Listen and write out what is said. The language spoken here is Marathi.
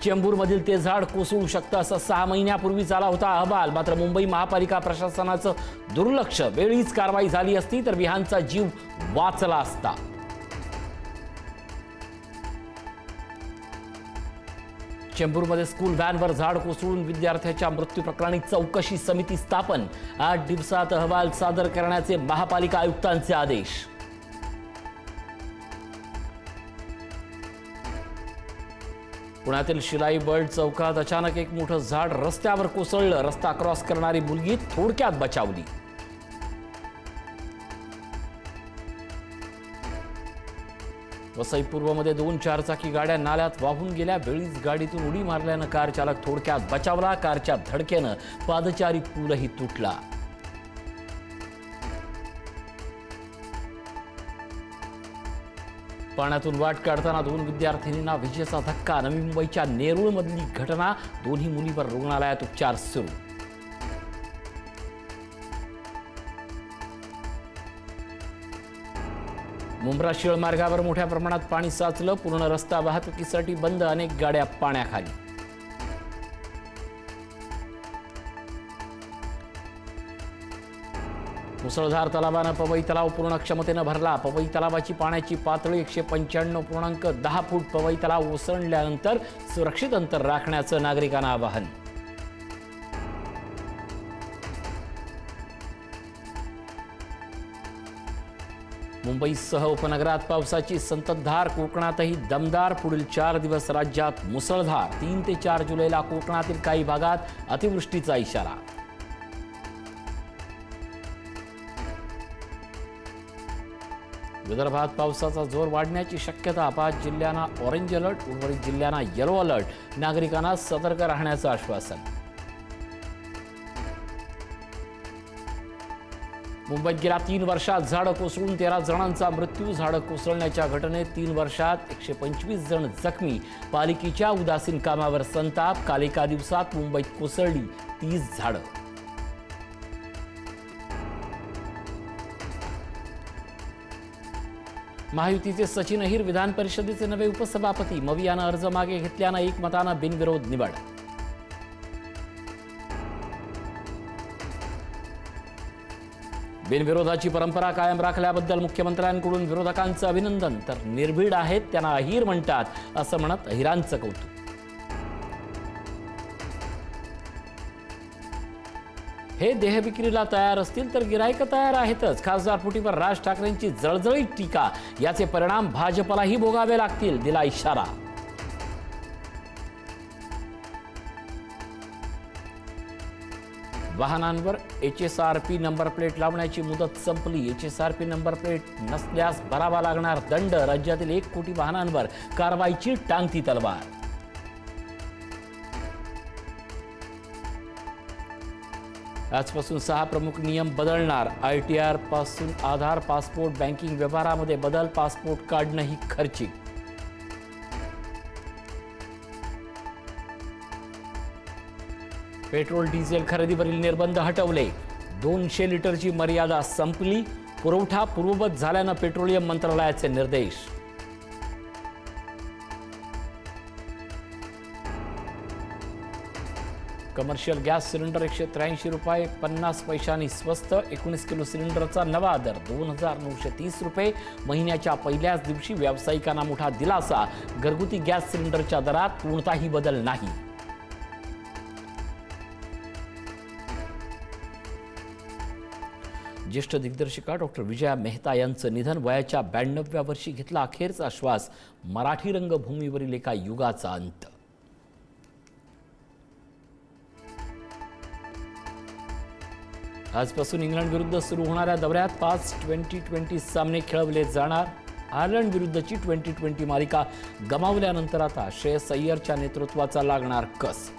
चेंबूरमधील ते झाड कोसळू शकतं असं 6 महिन्यापूर्वीच आला होता अहवाल. मात्र मुंबई महापालिका प्रशासनाचं दुर्लक्ष. वेळीच कारवाई झाली असती तर विहानचा जीव वाचला असता. चेंबूरमध्ये स्कूल व्हॅनवर झाड कोसळून विद्यार्थ्याच्या मृत्यू प्रकरणी चौकशी समिती स्थापन. 8 दिवसात अहवाल सादर करण्याचे महापालिका आयुक्तांचे आदेश. पुण्यातील शिलाई वर्ल्ड चौकात अचानक एक मोठं झाड रस्त्यावर कोसळलं. रस्ता क्रॉस करणारी मुलगी थोडक्यात बचावली. वसई पूर्वमध्ये 2 चारचाकी गाड्या नाल्यात वाहून गेल्या. वेळीच गाडीतून उडी मारल्यानं कार चालक थोडक्यात बचावला. कारच्या धडकेनं पादचारी पूलही तुटला. पाण्यातून वाट काढताना 2 विद्यार्थिनींना विजेचा धक्का. नवी मुंबईच्या नेरूळमधली घटना. दोन्ही मुलींवर रुग्णालयात उपचार सुरू. मुंब्रा शिळ मार्गावर मोठ्या प्रमाणात पाणी साचलं. पूर्ण रस्ता वाहतुकीसाठी बंद. अनेक गाड्या पाण्याखाली. मुसळधार तलावानं पवई तलाव पूर्ण क्षमतेनं भरला. पवई तलावाची पाण्याची पातळी 195.10 फूट. पवई तलाव ओसंडल्यानंतर सुरक्षित अंतर राखण्याचं नागरिकांना आवाहन. मुंबईसह उपनगरात पावसाची संततधार. कोकणातही दमदार. पुढील 4 दिवस राज्यात मुसळधार. 3 ते 4 जुलैला कोकणातील काही भागात अतिवृष्टीचा इशारा. विदर्भात पावसाचा जोर वाढण्याची शक्यता. 5 जिल्ह्यांना ऑरेंज अलर्ट. उर्वरित जिल्ह्यांना येलो अलर्ट. नागरिकांना सतर्क राहण्याचं आश्वासन. मुंबईत गेल्या 3 वर्षात झाडं कोसळून 13 जणांचा मृत्यू. झाडं कोसळण्याच्या घटनेत 3 वर्षात 125 जण जखमी. पालिकेच्या उदासीन कामावर संताप. काल एका दिवसात मुंबईत कोसळली 30 झाडं. महायुतीचे सचिन अहिर विधान परिषदेचे नवे उपसभापती. मवी यानं अर्ज मागे घेतल्यानं एकमतानं बिनविरोध निवड. बिनविरोधाची परंपरा कायम राखल्याबद्दल मुख्यमंत्र्यांकडून विरोधकांचं अभिनंदन. तर निर्भीड आहेत त्यांना अहिर म्हणतात असं म्हणत अहिरांचं कौतुक. हे देहविक्रीला तयार असतील तर गिरायक तयार आहेतच. खासदार फुटीवर राज ठाकरेंची जळजळीत टीका. याचे परिणाम भाजपलाही भोगावे लागतील, दिला इशारा. वाहनांवर HSRP नंबर प्लेट लावण्याची मुदत संपली. HSRP नंबर प्लेट नसल्यास भरावा लागणार दंड. राज्यातील 1 कोटी वाहनांवर कारवाईची टांगती तलवार. आजपासून 6 प्रमुख नियम बदलणार. ITR पासून आधार, पासपोर्ट, बँकिंग व्यवहारामध्ये बदल. पासपोर्ट काढणंही खर्चिक. पेट्रोल डिझेल खरेदीवरील निर्बंध हटवले. 200 लिटरची मर्यादा संपली. पुरवठा पूर्ववत झाल्यानं पेट्रोलियम मंत्रालयाचे निर्देश. कमर्शियल गॅस सिलेंडर 183 रुपये 50 पैशांनी स्वस्त. 19 किलो सिलेंडरचा नवा दर 2930 रुपये. महिन्याच्या पहिल्याच दिवशी व्यावसायिकांना मोठा दिलासा. घरगुती गॅस सिलेंडरच्या दरात कोणताही बदल नाही. ज्येष्ठ दिग्दर्शिका डॉक्टर विजया मेहता यांचं निधन. वयाच्या 92व्या वर्षी घेतला अखेरचा श्वास. मराठी रंगभूमीवरील एका युगाचा अंत. आजपासून इंग्लंड विरुद्ध सुरू होणाऱ्या दौऱ्यात 5 2020 सामने खेळवले जाणार. आयर्लंड विरुद्धची 2020 मालिका गमावल्यानंतर आता श्रेयस अय्यरच्या नेतृत्वाचा लागणार कस.